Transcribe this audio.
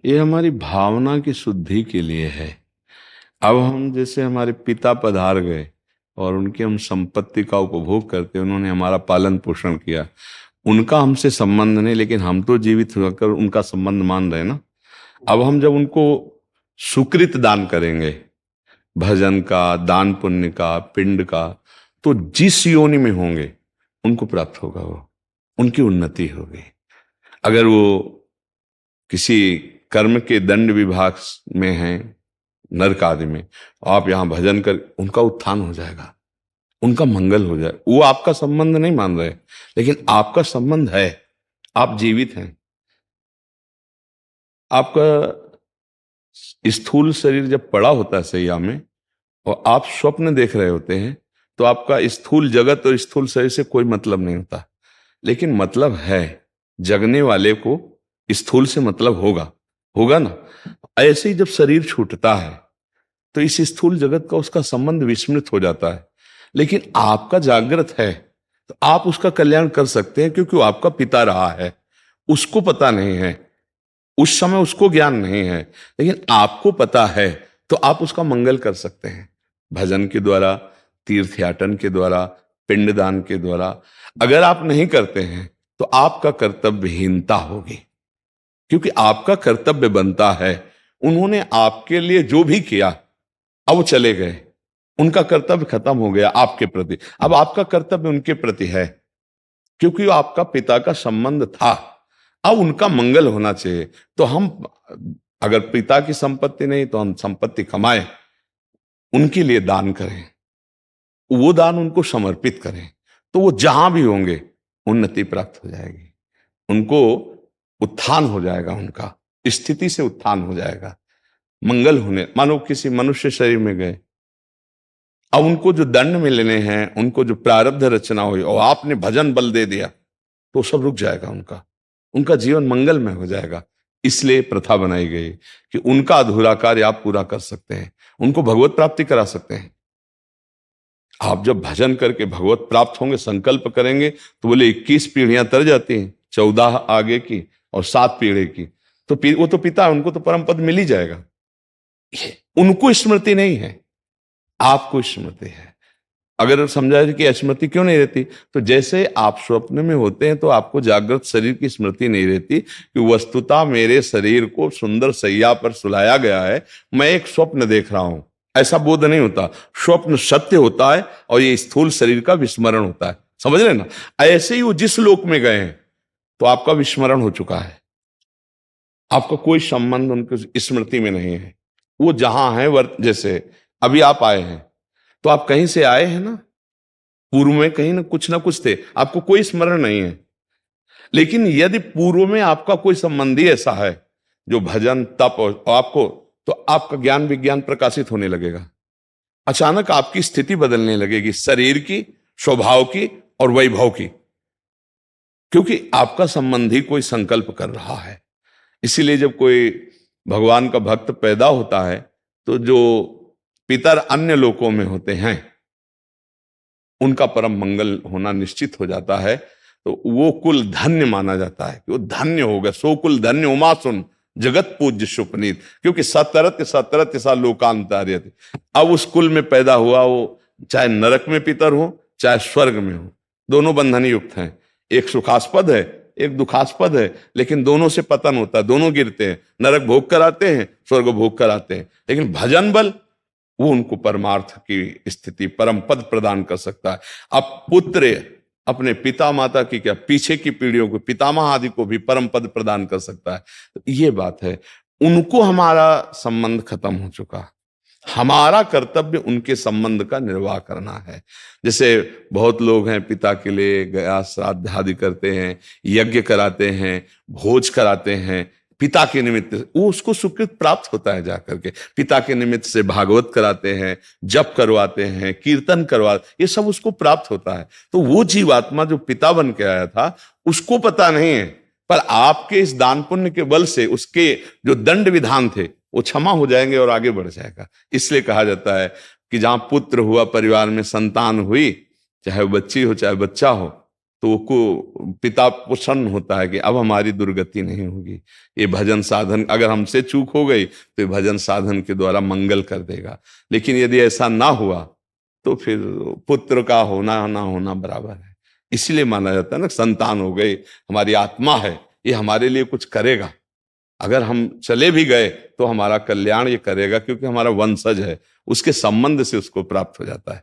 ये हमारी भावना की शुद्धि के लिए है। अब हम जैसे हमारे पिता पधार गए और उनकी हम संपत्ति का उपभोग करते, उन्होंने हमारा पालन पोषण किया, उनका हमसे संबंध नहीं, लेकिन हम तो जीवित होकर उनका संबंध मान रहे हैं ना। अब हम जब उनको सुकृत दान करेंगे, भजन का, दान पुण्य का, पिंड का, तो जिस योनि में होंगे उनको प्राप्त होगा, वो उनकी उन्नति होगी। अगर वो किसी कर्म के दंड विभाग में हैं, नरक आदि में, आप यहां भजन कर, उनका उत्थान हो जाएगा, उनका मंगल हो जाए। वो आपका संबंध नहीं मान रहे, लेकिन आपका संबंध है, आप जीवित हैं। आपका स्थूल शरीर जब पड़ा होता है सैया में और आप स्वप्न देख रहे होते हैं, तो आपका स्थूल जगत और स्थूल शरीर से कोई मतलब नहीं होता, लेकिन मतलब है, जगने वाले को स्थूल से मतलब होगा, होगा ना। ऐसे ही जब शरीर छूटता है तो इस स्थूल जगत का उसका संबंध विस्मृत हो जाता है, लेकिन आपका जागृत है तो आप उसका कल्याण कर सकते हैं, क्योंकि वो आपका पिता रहा है। उसको पता नहीं है, उस समय उसको ज्ञान नहीं है, लेकिन आपको पता है, तो आप उसका मंगल कर सकते हैं भजन के द्वारा, तीर्थयाटन के द्वारा, पिंडदान के द्वारा। अगर आप नहीं करते हैं तो आपका कर्तव्यहीनता होगी, क्योंकि आपका कर्तव्य बनता है। उन्होंने आपके लिए जो भी किया, अब वो चले गए, उनका कर्तव्य खत्म हो गया आपके प्रति, अब आपका कर्तव्य उनके प्रति है, क्योंकि वो आपका पिता का संबंध था। अब उनका मंगल होना चाहिए। तो हम, अगर पिता की संपत्ति नहीं तो हम संपत्ति कमाएं, उनके लिए दान करें, वो दान उनको समर्पित करें, तो वो जहां भी होंगे उन्नति प्राप्त हो जाएगी, उनको उत्थान हो जाएगा, उनका स्थिति से उत्थान हो जाएगा, मंगल होने। मानो किसी मनुष्य शरीर में गए, अब उनको जो दंड मिलने हैं, उनको जो प्रारब्ध रचना हुई, और आपने भजन बल दे दिया, तो सब रुक जाएगा, उनका उनका जीवन मंगल में हो जाएगा। इसलिए प्रथा बनाई गई कि उनका अधूरा कार्य आप पूरा कर सकते हैं, उनको भगवत प्राप्ति करा सकते हैं। आप जब भजन करके भगवत प्राप्त होंगे, संकल्प करेंगे, तो बोले 21 पीढ़ियां तर जाती हैं, 14 आगे की और 7 पीढ़ी की, तो वो तो पिता है, उनको तो परम पद मिल ही जाएगा। उनको स्मृति नहीं है, आपको स्मृति है। अगर समझा जाए कि स्मृति क्यों नहीं रहती, तो जैसे आप स्वप्न में होते हैं तो आपको जागृत शरीर की स्मृति नहीं रहती कि वस्तुतः मेरे शरीर को सुंदर सैया पर सुलाया गया है, मैं एक स्वप्न देख रहा हूं, ऐसा बोध नहीं होता। स्वप्न सत्य होता है और ये स्थूल शरीर का विस्मरण होता है, समझ रहे ना। ऐसे ही वो जिस लोक में गए हैं, तो आपका विस्मरण हो चुका है, आपका कोई संबंध उनकी स्मृति में नहीं है। वो जहां है, जैसे अभी आप आए हैं, तो आप कहीं से आए हैं ना, पूर्व में कहीं ना कुछ थे, आपको कोई स्मरण नहीं है। लेकिन यदि पूर्व में आपका कोई संबंधी ऐसा है जो भजन तप और आपको, तो आपका ज्ञान विज्ञान प्रकाशित होने लगेगा, अचानक आपकी स्थिति बदलने लगेगी, शरीर की, स्वभाव की और वैभव की, क्योंकि आपका संबंधी कोई संकल्प कर रहा है। इसीलिए जब कोई भगवान का भक्त पैदा होता है, तो जो पितर अन्य लोकों में होते हैं, उनका परम मंगल होना निश्चित हो जाता है। तो वो कुल धन्य माना जाता है कि वो धन्य हो गया, सो कुल धन्य उमा सुन जगत पूज्य सुपनीत, क्योंकि सतरत सतरत सा लोकांतर्यत। अब उस कुल में पैदा हुआ, वो चाहे नरक में पितर हो चाहे स्वर्ग में हो, दोनों बंधन युक्त हैं। एक सुखास्पद है, एक दुखास्पद है, लेकिन दोनों से पतन होता है, दोनों गिरते हैं, नरक भोग कर आते हैं, स्वर्ग भोग कर आते हैं। लेकिन भजन बल वो उनको परमार्थ की स्थिति, परम पद प्रदान कर सकता है। अब पुत्र अपने पिता माता की क्या, पीछे की पीढ़ियों को, पितामह आदि को भी परम पद प्रदान कर सकता है। तो ये बात है, उनको हमारा संबंध खत्म हो चुका, हमारा कर्तव्य उनके संबंध का निर्वाह करना है। जैसे बहुत लोग हैं, पिता के लिए गया श्राद्ध आदि करते हैं, यज्ञ कराते हैं, भोज कराते हैं, पिता के निमित्त वो उसको सुकृत प्राप्त होता है। जाकर के पिता के निमित्त से भागवत कराते हैं, जप करवाते हैं, कीर्तन ये सब उसको प्राप्त होता है। तो वो जीवात्मा जो पिता बन के आया था, उसको पता नहीं है, पर आपके इस दान पुण्य के बल से उसके जो दंड विधान थे वो क्षमा हो जाएंगे और आगे बढ़ जाएगा। इसलिए कहा जाता है कि जहां पुत्र हुआ, परिवार में संतान हुई, चाहे वो बच्ची हो चाहे बच्चा हो, तो को पिता प्रसन्न होता है कि अब हमारी दुर्गति नहीं होगी, ये भजन साधन, अगर हमसे चूक हो गई तो ये भजन साधन के द्वारा मंगल कर देगा। लेकिन यदि ऐसा ना हुआ तो फिर पुत्र का होना ना होना बराबर है। इसलिए माना जाता है ना, संतान हो गई, हमारी आत्मा है, ये हमारे लिए कुछ करेगा। अगर हम चले भी गए तो हमारा कल्याण ये करेगा, क्योंकि हमारा वंशज है, उसके संबंध से उसको प्राप्त हो जाता है।